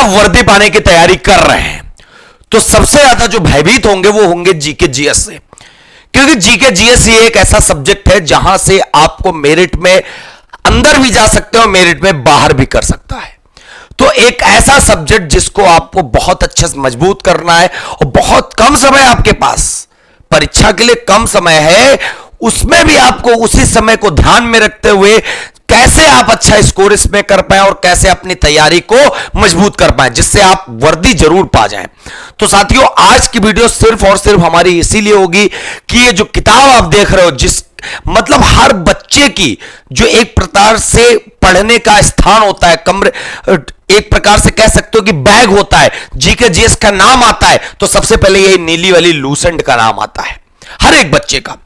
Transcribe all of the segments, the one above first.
वर्दी पाने की तैयारी कर रहे हैं तो सबसे ज्यादा जो भयभीत होंगे वो होंगे जीके जीएस से, क्योंकि जीके जीएस ये एक ऐसा सब्जेक्ट है जहां से आपको मेरिट में अंदर भी जा सकते हो, मेरिट में बाहर भी कर सकता है। तो एक ऐसा सब्जेक्ट जिसको आपको बहुत अच्छे से मजबूत करना है और बहुत कम समय आपके पास, परीक्षा के लिए कम समय है, उसमें भी आपको उसी समय को ध्यान में रखते हुए कैसे आप अच्छा स्कोर इसमें कर पाए और कैसे अपनी तैयारी को मजबूत कर पाए जिससे आप वर्दी जरूर पा जाएं। तो साथियों, आज की वीडियो सिर्फ और सिर्फ हमारी इसीलिए होगी कि ये जो किताब आप देख रहे हो, जिस मतलब हर बच्चे की जो एक प्रकार से पढ़ने का स्थान होता है, कमरे, एक प्रकार से कह सकते हो कि बैग होता है, जीके जीएस का नाम आता है तो सबसे पहले ये नीली वाली लूसेंट का नाम आता है हर एक बच्चे का।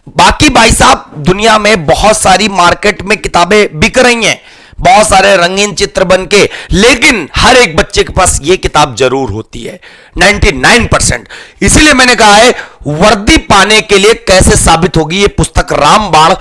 बाकी भाई साहब, दुनिया में बहुत सारी मार्केट में किताबें बिक रही हैं, बहुत सारे रंगीन चित्र बनके, लेकिन हर एक बच्चे के पास यह किताब जरूर होती है 99%। इसीलिए मैंने कहा है वर्दी पाने के लिए कैसे साबित होगी ये पुस्तक रामबाण,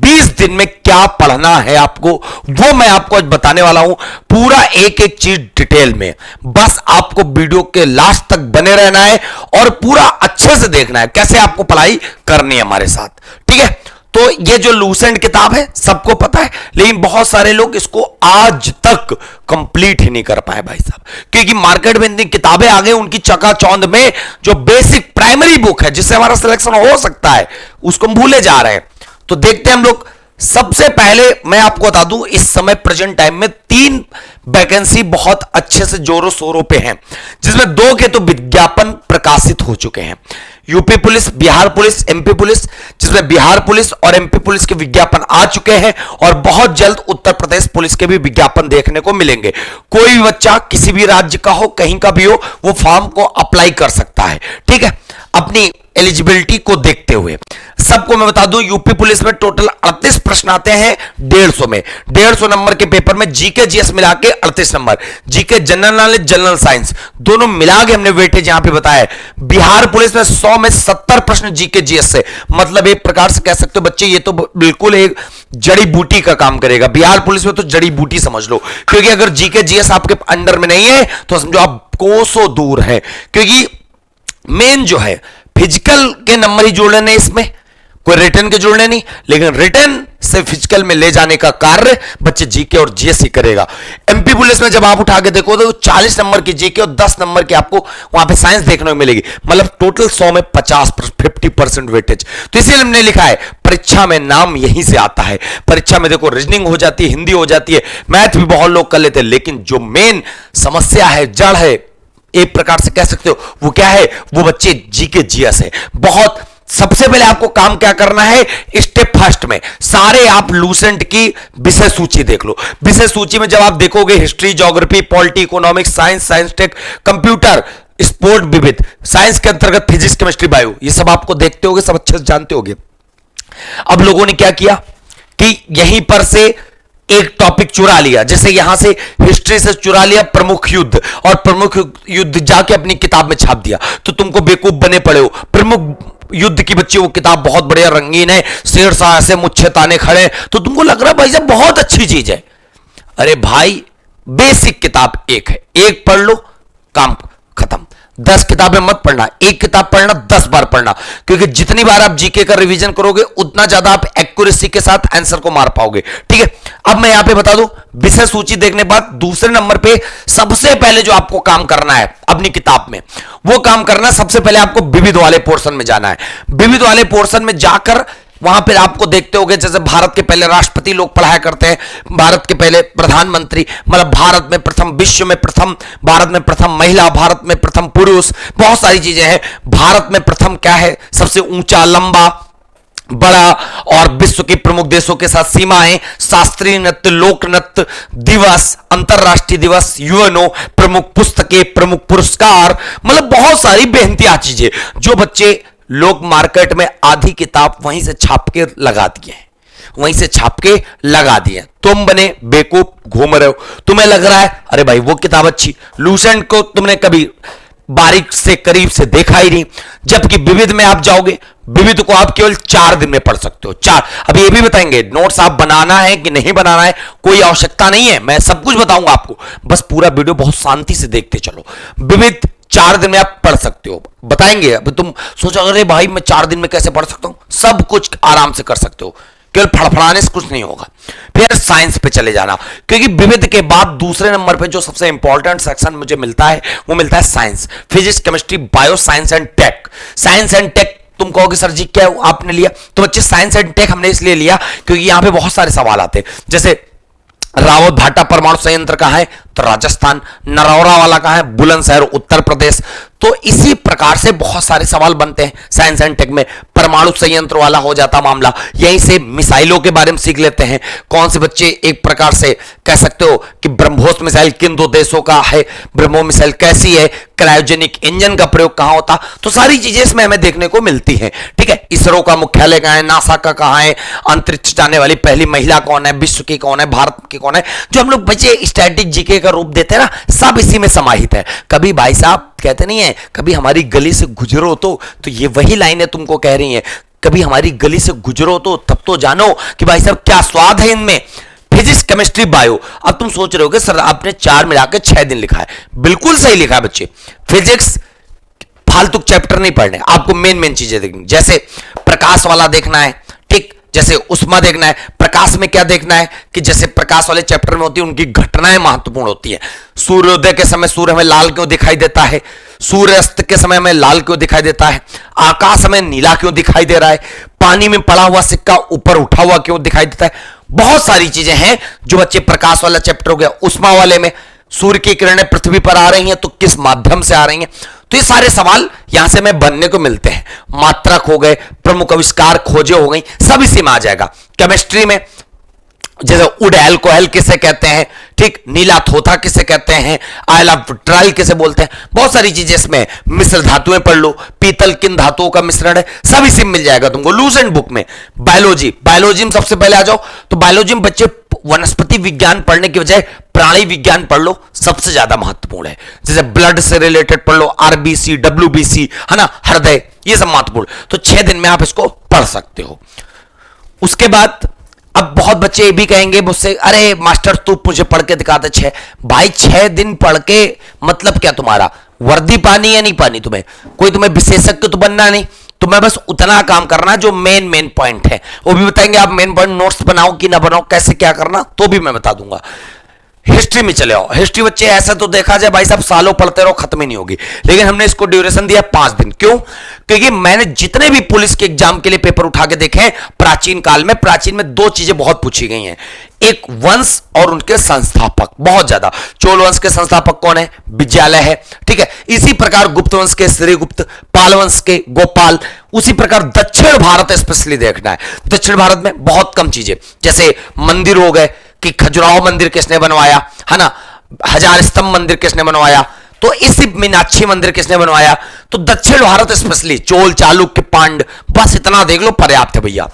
20 दिन में क्या पढ़ना है आपको वो मैं आपको आज बताने वाला हूं, पूरा एक एक चीज डिटेल में। बस आपको वीडियो के लास्ट तक बने रहना है और पूरा अच्छे से देखना है कैसे आपको पढ़ाई करनी है हमारे साथ, ठीक है। तो ये जो लूसेंट किताब है सबको पता है, लेकिन बहुत सारे लोग इसको आज तक कंप्लीट ही नहीं कर पाए भाई साहब, क्योंकि मार्केट में इतनी किताबें आ गई, उनकी चकाचौंध में जो बेसिक प्राइमरी बुक है जिससे हमारा सिलेक्शन हो सकता है उसको हम भूले जा रहे हैं। तो देखते हैं हम लोग। सबसे पहले मैं आपको बता दूं, इस समय प्रेजेंट टाइम में 3 वैकेंसी बहुत अच्छे से जोरों शोरों पे हैं, जिसमें 2 के तो विज्ञापन प्रकाशित हो चुके हैं, UP police, Bihar police, MP police, जिसमें बिहार पुलिस और एमपी पुलिस के विज्ञापन आ चुके हैं और बहुत जल्द उत्तर प्रदेश पुलिस के भी विज्ञापन देखने को मिलेंगे। कोई भी बच्चा किसी भी राज्य का हो, कहीं का भी हो, वो फॉर्म को अप्लाई कर सकता है, ठीक है, अपनी एलिजिबिलिटी को देखते हुए। सबको मैं बता दूं, यूपी पुलिस में टोटल 38 प्रश्न आते हैं 150 में, 150 नंबर के पेपर में जीके जीएस मिला के 38 number, GK general knowledge, general science दोनों मिला के हमने वेटेज यहां पे बताया। बिहार पुलिस में 100 में 70 प्रश्न जीके जीएस से, मतलब एक प्रकार से कह सकते हो बच्चे ये तो बिल्कुल एक जड़ी बूटी का काम करेगा। बिहार पुलिस में तो जड़ी बूटी समझ लो, क्योंकि अगर जीके जीएस आपके अंडर में नहीं है तो समझो आप कोसों दूर है, क्योंकि मेन जो है फिजिकल के नंबर ही जोड़ने नहीं, इसमें कोई रिटर्न के जोड़ने नहीं, लेकिन रिटर्न से फिजिकल में ले जाने का कार्य बच्चे जीके और जीएस ही करेगा। एमपी पुलिस में जब आप उठा के देखो तो 40 नंबर की जीके और 10 नंबर की आपको वहां पे साइंस देखने को मिलेगी, मतलब टोटल 100 में 50% वेटेज। तो इसीलिए हमने लिखा है परीक्षा में नाम यहीं से आता है। परीक्षा में देखो रीजनिंग हो जाती है, हिंदी हो जाती है, मैथ भी बहुत लोग कर लेते हैं, लेकिन जो मेन समस्या है, जड़ है, एक प्रकार से कह सकते हो वो क्या है, वो बच्चे जीके जीएस है। बहुत सबसे पहले आपको काम क्या करना है, स्टेप फर्स्ट में सारे आप लूसेंट की विषय सूची देख लो। विषय सूची में जब आप देखोगे history, geography, polity, economics, science, science tech, computer, sport, विविध, साइंस के अंतर्गत फिजिक्स, केमिस्ट्री, बायो, ये सब आपको देखते होगे, सब अच्छे से जानते होगे। अब लोगों ने क्या किया कि यहीं पर से एक टॉपिक चुरा लिया, जैसे यहां से हिस्ट्री से चुरा लिया प्रमुख युद्ध, और प्रमुख युद्ध जाके अपनी किताब में छाप दिया, तो तुमको बेवकूफ बने पड़े हो। प्रमुख युद्ध की बच्ची वो किताब बहुत बढ़िया रंगीन है, शेर शाह ऐसे मुच्छे ताने खड़े, तो तुमको लग रहा है भाई साहब बहुत अच्छी चीज है। अरे भाई, बेसिक किताब एक है, एक पढ़ लो काम खत्म। 10 किताबें मत पढ़ना, एक किताब पढ़ना 10 बार पढ़ना, क्योंकि जितनी बार आप जीके का रिवीजन करोगे उतना ज्यादा आप एक्यूरेसी के साथ आंसर को मार पाओगे, ठीक है। अब मैं यहां पे बता दूं, विषय सूची देखने के बाद दूसरे नंबर पे सबसे पहले जो आपको काम करना है अपनी किताब में, वो काम करना है, सबसे पहले आपको विविध वाले पोर्शन में जाना है। विविध वाले पोर्शन में जाकर वहां पर आपको देखते होगे, जैसे भारत के पहले राष्ट्रपति लोग पढ़ाया करते हैं, भारत के पहले प्रधानमंत्री, मतलब भारत में प्रथम, विश्व में प्रथम, भारत में प्रथम महिला, भारत में प्रथम पुरुष, बहुत सारी चीजें हैं। भारत में प्रथम क्या है, सबसे ऊंचा, लंबा, बड़ा, और विश्व के प्रमुख देशों के साथ सीमाएं, शास्त्रीय नृत्य, लोक नृत्य दिवस, अंतरराष्ट्रीय दिवस, यूएनओ, प्रमुख पुस्तकें, प्रमुख पुरस्कार, मतलब बहुत सारी बेहतरीन चीजें जो बच्चे लोग मार्केट में आधी किताब वहीं से छाप के लगा दिए, वहीं से छाप के लगा दिए। तुम बने बेवकूफ, घूम रहे हो, तुम्हें लग रहा है अरे भाई वो किताब अच्छी, लूसेंट को तुमने कभी बारीक से करीब से देखा ही नहीं, जबकि विविध में आप जाओगे विविध को आप केवल 4 दिन में पढ़ सकते हो। 4, अब ये भी बताएंगे नोट्स आप बनाना है कि नहीं बनाना है, कोई आवश्यकता नहीं है, मैं सब कुछ बताऊंगा आपको, बस पूरा वीडियो बहुत शांति से देखते चलो। विविध 4 दिन में आप पढ़ सकते हो, बताएंगे। अब तुम सोचो अरे भाई मैं 4 दिन में कैसे पढ़ सकता हूं, सब कुछ आराम से कर सकते हो, केवल फड़फड़ाने से कुछ नहीं होगा। फिर साइंस पे चले जाना, क्योंकि विविध के बाद दूसरे नंबर पे जो सबसे इंपॉर्टेंट सेक्शन मुझे मिलता है वो मिलता है science, physics, chemistry, bio, science and tech. Science and tech तुम कहोगे सर जी क्या आपने लिया, तो बच्चे साइंस एंड टेक हमने इसलिए लिया क्योंकि यहां पे बहुत सारे सवाल आते हैं, जैसे रावत भाटा परमाणु संयंत्र कहां है, तो राजस्थान। नरौरा वाला कहां है, बुलंदशहर, उत्तर प्रदेश। तो इसी प्रकार से बहुत सारे सवाल बनते हैं साइंस एंड टेक में। परमाणु संयंत्र वाला हो जाता मामला, यहीं से मिसाइलों के बारे में सीख लेते हैं। कौन से बच्चे एक प्रकार से कह सकते हो कि ब्रह्मोस मिसाइल किन 2 देशों का है, ब्रह्मोस मिसाइल कैसी है, क्रायोजेनिक इंजन का प्रयोग कहां होता, तो सारी चीजें इसमें हमें देखने को मिलती हैं। ठीक है, इसरो का मुख्यालय कहां है, नासा का कहां है, अंतरिक्ष जाने वाली पहली महिला कौन है, विश्व की कौन है, भारत की कौन है, जो हम लोग बच्चे स्टैटिक जीके का रूप देते हैं ना, सब इसी में समाहित है। कभी भाई साहब कहते नहीं है, कभी हमारी गली से गुजरो तो ये वही लाइनें तुमको कह रही हैं, कभी हमारी गली से गुजरो तो तब तो जानो कि भाई साहब क्या स्वाद है इनमें। Physics, chemistry, bio. अब तुम सोच रहे हो कि सर आपने 4 मिला के 6 दिन लिखा है, बिल्कुल सही लिखा है बच्चे। फिजिक्स फालतू चैप्टर नहीं पढ़ने, आपको मेन चीजें देखनी, जैसे प्रकाश वाला देखना है, ठीक, जैसे उष्मा देखना है। प्रकाश में क्या देखना है कि जैसे प्रकाश वाले चैप्टर में होती है उनकी घटनाएं महत्वपूर्ण होती है। सूर्योदय के समय सूर्य हमें लाल क्यों दिखाई देता है, सूर्यास्त के समय हमें लाल क्यों दिखाई देता है, आकाश हमें नीला क्यों दिखाई दे रहा है, पानी में पड़ा हुआ सिक्का ऊपर उठा हुआ क्यों दिखाई देता है। बहुत सारी चीजें हैं जो बच्चे प्रकाश वाला चैप्टर हो गया। उष्मा वाले में सूर्य की किरणें पृथ्वी पर आ रही हैं तो किस माध्यम से आ रही हैं, तो ये सारे सवाल यहां से हमें बनने को मिलते हैं। मात्रक हो गए, प्रमुख आविष्कार खोजे हो गई, सब इसी में आ जाएगा। केमिस्ट्री में जैसे वुड एल्कोहल किसे कहते हैं, ठीक, नीला थोथा किसे कहते हैं, आयलाट्राइल किसे बोलते हैं, बहुत सारी चीजें इसमें। मिश्र धातुएं पढ़ लो, पीतल किन धातुओं का मिश्रण है, सब इसी में मिल जाएगा तुमको लूसेंट बुक में। बायोलॉजी में सबसे पहले आ जाओ, तो बायोलॉजी में बच्चे वनस्पति विज्ञान पढ़ने की बजाय प्राणी विज्ञान पढ़ लो, सबसे ज्यादा महत्वपूर्ण है। जैसे ब्लड से रिलेटेड पढ़ लो, आरबीसी, डब्ल्यूबीसी, है ना, हृदय, ये सब महत्वपूर्ण। तो 6 दिन में आप इसको पढ़ सकते हो। उसके बाद अब बहुत बच्चे ये भी कहेंगे मुझसे, अरे मास्टर तू मुझे पढ़ के दिखा दे 6। भाई 6 दिन पढ़ के मतलब क्या, तुम्हारा वर्दी पानी या नहीं पानी, तुम्हें विशेषज्ञ तो बनना नहीं, तुम्हें बस उतना काम करना जो मेन पॉइंट है, वो भी बताएंगे। आप मेन पॉइंट नोट्स बनाओ कि ना बनाओ, कैसे क्या करना, तो भी मैं बता दूंगा। हिस्ट्री में चले आओ। हिस्ट्री बच्चे ऐसा तो देखा जाए भाई साहब सालों पढ़ते रहो खत्म ही नहीं होगी, लेकिन हमने इसको ड्यूरेशन दिया 5 दिन। क्यों? क्योंकि मैंने जितने भी पुलिस के एग्जाम के लिए पेपर उठा के देखे प्राचीन काल में, प्राचीन में 2 चीजें बहुत पूछी गई हैं, एक वंश और उनके संस्थापक, बहुत ज्यादा। चोल वंश के संस्थापक कौन है? विजयालय है, ठीक है। इसी प्रकार गुप्त वंश के श्रीगुप्त, पाल वंश के गोपाल। उसी प्रकार दक्षिण भारत स्पेशली देखना है। दक्षिण भारत में बहुत कम चीजें, जैसे मंदिर हो गए कि खजुराहो मंदिर किसने बनवाया, है ना, हजार स्तंभ मंदिर किसने बनवाया, तो इस मीनाक्षी मंदिर किसने बनवाया। तो दक्षिण भारत स्पेशली चोल, चालुक्य, पांड्य, बस इतना देख लो पर्याप्त है भैया।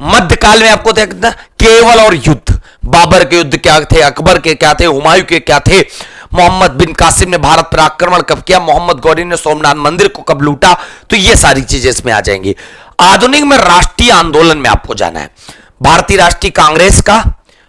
मध्यकाल में आपको देखना केवल और युद्ध, बाबर के युद्ध क्या थे, अकबर के क्या थे, हुमायूं के क्या थे, मोहम्मद बिन कासिम ने भारत पर आक्रमण कब किया, मोहम्मद गौरी ने सोमनाथ मंदिर को कब लूटा, तो ये सारी चीजें इसमें आ जाएंगी। आधुनिक में राष्ट्रीय आंदोलन में आपको जाना है, भारतीय राष्ट्रीय कांग्रेस का,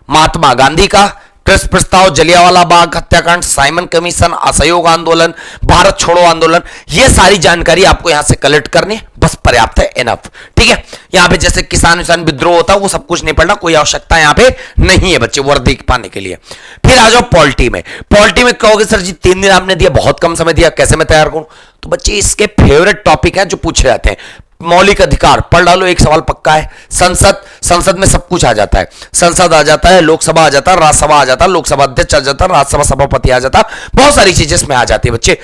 महात्मा गांधी का, कृष्ण प्रस्ताव, जलियांवाला बाग हत्याकांड, साइमन कमीशन, असहयोग आंदोलन, भारत छोड़ो आंदोलन, ये सारी जानकारी आपको यहां से कलेक्ट करनी है, बस पर्याप्त है, एनफ। ठीक है, यहां पे जैसे किसान विद्रोह होता है वो सब कुछ नहीं पढ़ना, कोई आवश्यकता यहां पे नहीं है बच्चे वर्दी पाने के लिए। फिर आ जाओ पॉलिटी में। पॉलिटी में कहोगे सर जी 3 दिन आपने दिया, बहुत कम समय दिया, कैसे मैं तैयार करूं, तो बच्चे इसके फेवरेट टॉपिक हैं जो पूछे जाते हैं। मौलिक अधिकार पढ़ डालो, एक सवाल पक्का है। संसद में सब कुछ आ जाता है, संसद आ जाता है, लोकसभा आ जाता है, राज्यसभा आ जाता है, लोकसभा अध्यक्ष आ जाता है, राज्यसभा सभापति आ जाता है, बहुत सारी चीजें इसमें आ जाती है बच्चे।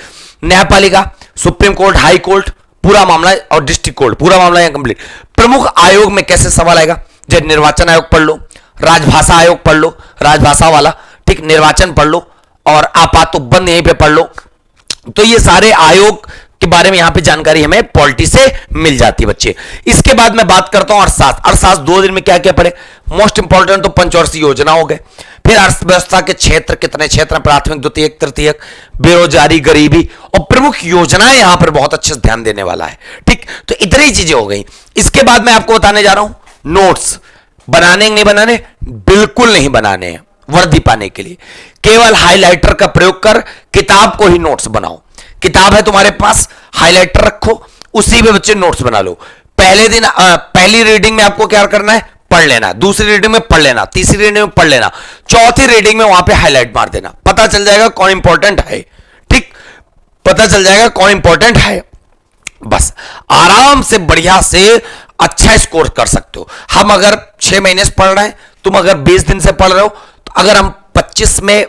न्यायपालिका, सुप्रीम कोर्ट, हाई कोर्ट, पूरा मामला, और डिस्ट्रिक्ट कोर्ट, पूरा मामला यहां कंप्लीट। प्रमुख आयोग में कैसे सवाल आएगा, जैसे निर्वाचन आयोग पढ़ लो, राजभाषा आयोग पढ़ लो, राजभाषा वाला, ठीक, निर्वाचन पढ़ लो, और आपात उपबंध यहीं पे पढ़ लो। तो ये सारे आयोग के बारे में यहां पे जानकारी हमें पॉलिटी से मिल जाती है बच्चे। इसके बाद मैं बात करता हूं अर्थशास्त्र। अर्थशास्त्र 2 दिन में क्या क्या पढ़े, मोस्ट इंपॉर्टेंट तो पंचवर्षीय योजना हो गए, फिर अर्थव्यवस्था के क्षेत्र कितने क्षेत्र, प्राथमिक द्वितीयक तृतीयक, बेरोजगारी, गरीबी, और प्रमुख योजनाएं यहां पर बहुत अच्छे से ध्यान देने वाला है। ठीक, तो इतनी चीजें हो गई। इसके बाद मैं आपको बताने जा रहा हूं नोट्स बनाने नहीं बनाने, बिल्कुल नहीं बनाने हैं वर्दी पाने के लिए। केवल हाइलाइटर का प्रयोग कर किताब को ही नोट्स बनाओ। किताब है तुम्हारे पास, हाइलाइटर रखो, उसी में बच्चे नोट्स बना लो। पहले दिन पहली रीडिंग में आपको क्या करना है, पढ़ लेना, दूसरी रीडिंग में पढ़ लेना, तीसरी रीडिंग में पढ़ लेना, चौथी रीडिंग में वहां पे हाईलाइट मार देना। पता चल जाएगा कौन इंपॉर्टेंट है। ठीक, पता चल जाएगा कौन इंपॉर्टेंट है। बस आराम से बढ़िया से अच्छा स्कोर कर सकते हो। हम अगर 6 महीने से पढ़ रहे हैं, तुम अगर 20 दिन से पढ़ रहे हो, तो अगर हम 25 में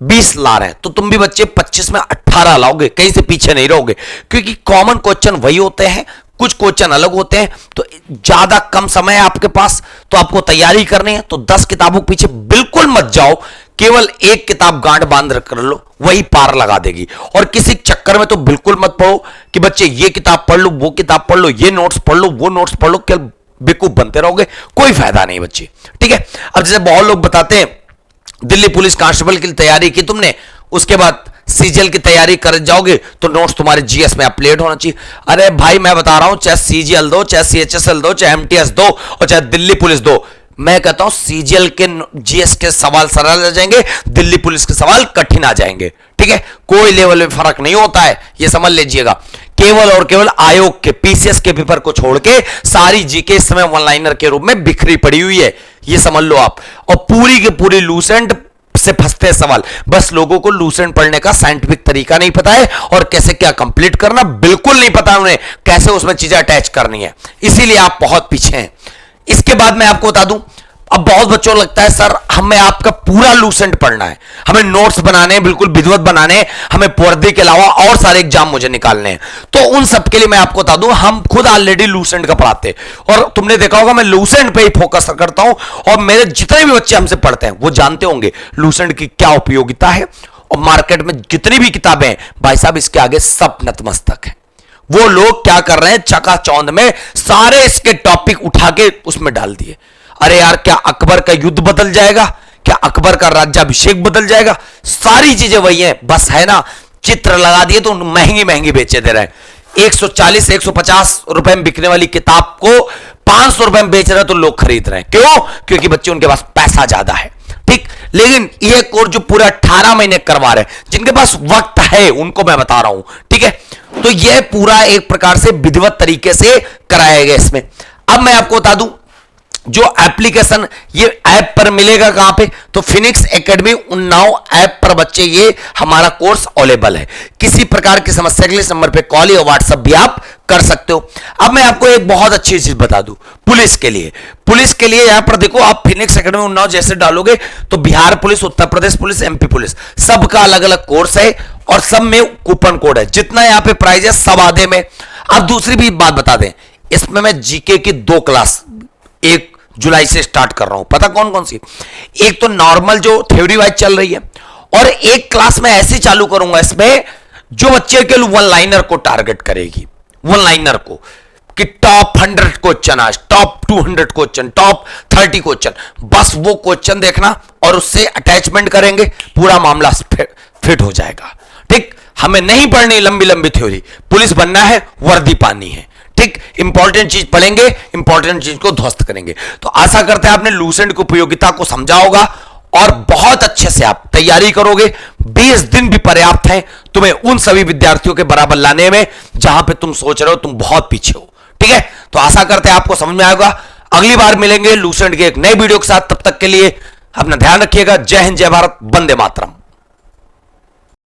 20 ला रहे हैं तो तुम भी बच्चे 25 में 18 लाओगे, कहीं से पीछे नहीं रहोगे। क्योंकि कॉमन क्वेश्चन वही होते हैं, कुछ क्वेश्चन अलग होते हैं। तो ज्यादा कम समय है आपके पास, तो आपको तैयारी करनी है, तो 10 किताबों के पीछे बिल्कुल मत जाओ। केवल एक किताब गांठ बांध कर लो, वही पार लगा देगी। और किसी चक्कर में तो बिल्कुल मत पढ़ो कि बच्चे ये किताब पढ़ लो, वो किताब पढ़ लो, ये नोट्स पढ़ लो, वो नोट्स पढ़ लो, केवल बेवकूफ बनते रहोगे, कोई फायदा नहीं बच्चे। ठीक है, अब जैसे बहुत लोग बताते हैं दिल्ली पुलिस कांस्टेबल की तैयारी की तुमने, उसके बाद सीजीएल की तैयारी कर जाओगे तो नोट्स तुम्हारे जीएस में अपडेट होना चाहिए। अरे भाई मैं बता रहा हूं, चाहे सीजीएल दो, चाहे सीएचएसएल दो, चाहे एमटीएस दो, और चाहे दिल्ली पुलिस दो, मैं कहता हूं सीजीएल के जीएस के सवाल सरल आ जाएंगे, दिल्ली पुलिस के सवाल कठिन आ जाएंगे। ठीक है, कोई लेवल में फर्क नहीं होता है, यह समझ लीजिएगा। केवल और केवल आयोग के पीसीएस के पेपर को छोड़ के सारी जीके इस समय वन लाइनर के रूप में बिखरी पड़ी हुई है, यह समझ लो आप। और पूरी के पूरी लूसेंट से फंसते सवाल, बस लोगों को लूसेंट पढ़ने का साइंटिफिक तरीका नहीं पता है, और कैसे क्या कंप्लीट करना बिल्कुल नहीं पता उन्हें, कैसे उसमें चीजें अटैच करनी है, इसीलिए आप बहुत पीछे हैं। इसके बाद मैं आपको बता दूं, अब बहुत बच्चों को लगता है सर हमें आपका पूरा लूसेंट पढ़ना है, हमें नोट्स बनाने हैं, बिल्कुल विधिवत बनाने हैं, हमें वर्दी के अलावा और सारे एग्जाम मुझे निकालने हैं। तो उन सब के लिए मैं आपको बता दूं, हम खुद ऑलरेडी लूसेंट का पढ़ाते हैं, और तुमने देखा होगा मैं लूसेंट पे ही फोकस करता हूं, और मेरे जितने भी बच्चे हमसे पढ़ते हैं वो जानते होंगे लूसेंट की क्या उपयोगिता है। और मार्केट में जितनी भी किताबें हैं भाई साहब, इसके आगे सब नतमस्तक है। वो लोग क्या कर रहे हैं, चकाचौंध में सारे इसके टॉपिक उठा के उसमें डाल दिए। अरे यार, क्या अकबर का युद्ध बदल जाएगा, क्या अकबर का राज्याभिषेक बदल जाएगा, सारी चीजें वही हैं, बस है ना चित्र लगा दिए तो महंगी महंगी बेचे दे रहे हैं। 140-150 रुपए में बिकने वाली किताब को 500 रुपए में बेच रहे हैं तो लोग खरीद रहे हैं। क्यों? क्योंकि बच्चे उनके पास पैसा ज्यादा है। ठीक, लेकिन ये कोर्स जो पूरा 18 महीने करवा रहे हैं, जिनके पास वक्त है उनको मैं बता रहा हूं। ठीक है, तो यह पूरा एक प्रकार से विधिवत तरीके से कराया गया इसमें। अब मैं आपको बता दूं, जो एप्लीकेशन ये ऐप पर मिलेगा कहां पे, तो फिनिक्स एकेडमी उन्नाव ऐप पर बच्चे ये हमारा कोर्स अवेलेबल है। किसी प्रकार की समस्या के लिए इस नंबर पे कॉल या व्हाट्सएप भी आप कर सकते हो। अब मैं आपको एक बहुत अच्छी चीज बता दूं, पुलिस के लिए यहां पर देखो, आप फिनिक्स एकेडमी उन्नाव जैसे डालोगे तो Bihar police, Uttar Pradesh police, MP police, सबका अलग अलग कोर्स है, और सब में कूपन कोड है। जितना यहां पे प्राइस है सब आधे में। अब दूसरी भी बात बता दें, इसमें मैं जीके की 2 क्लास 1 जुलाई से स्टार्ट कर रहा हूं। पता कौन कौन सी? एक तो नॉर्मल जो थ्योरी वाइज चल रही है, और एक क्लास में ऐसी चालू करूंगा इसमें जो बच्चे के वन लाइनर को टारगेट करेगी, वन लाइनर को, कि टॉप 100 क्वेश्चन, आज टॉप 200 क्वेश्चन, टॉप 30 क्वेश्चन, बस वो क्वेश्चन देखना और उससे अटैचमेंट करेंगे, पूरा मामला फिट हो जाएगा। ठीक, हमें नहीं पढ़नी लंबी लंबी थ्योरी, पुलिस बनना है, वर्दी पानी है। ठीक, इंपॉर्टेंट चीज पढ़ेंगे, इंपॉर्टेंट चीज को ध्वस्त करेंगे। तो आशा करते हैं आपने लूसेंट की उपयोगिता को समझा होगा, और बहुत अच्छे से आप तैयारी करोगे। 20 दिन भी पर्याप्त हैं तुम्हें उन सभी विद्यार्थियों के बराबर लाने में जहां पे तुम सोच रहे हो तुम बहुत पीछे हो। ठीक है, तो आशा करते हैं आपको समझ में आएगा। अगली बार मिलेंगे लूसेंट के एक नए वीडियो के साथ, तब तक के लिए अपना ध्यान रखिएगा। जय हिंद, जय भारत, वंदे मातरम।